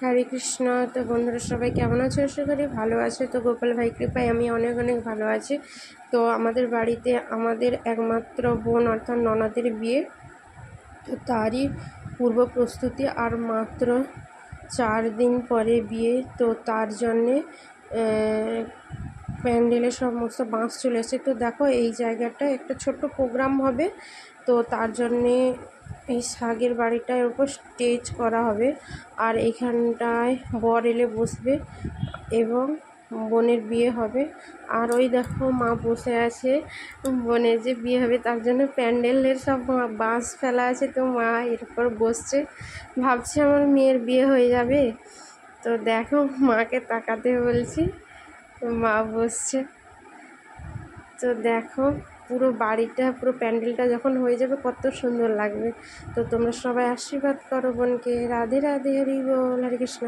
হরে কৃষ্ণ। তো বন্ধুরা সবাই কেমন আছো? আশা করি ভালো আছে। তো গোপাল ভাই কৃপায় আমি অনেক অনেক ভালো আছি। তো আমাদের বাড়িতে আমাদের একমাত্র বোন অর্থাৎ ননদের বিয়ে, তো তারই পূর্ব প্রস্তুতি। আর মাত্র 4 দিন পরে বিয়ে। তো তার জন্যে প্যান্ডেলের সমস্ত বাঁশ চলে এসেছে। তো দেখো এই জায়গাটা একটা ছোট্ট প্রোগ্রাম হবে। তো তার জন্যে এই শাগের বাড়িটার উপর স্টেজ করা হবে, আর এইখানটায় বর এলে বসবে এবং বোনের বিয়ে হবে। আর ওই দেখো মা বসে আছে, বোনের যে বিয়ে হবে তার জন্য প্যান্ডেলের সব বাঁশ ফেলা আছে। তো মা এরপর বসছে, ভাবছে আমার মেয়ের বিয়ে হয়ে যাবে। তো দেখো মাকে তাকাতে বলছি, মা বসছে। তো দেখো পুরো বাড়িটা, পুরো প্যান্ডেলটা যখন হয়ে যাবে কত সুন্দর লাগবে। তো তোমরা সবাই আশীর্বাদ করো বোনকে। রাধে রাধে, হরি বল, হরে কৃষ্ণ।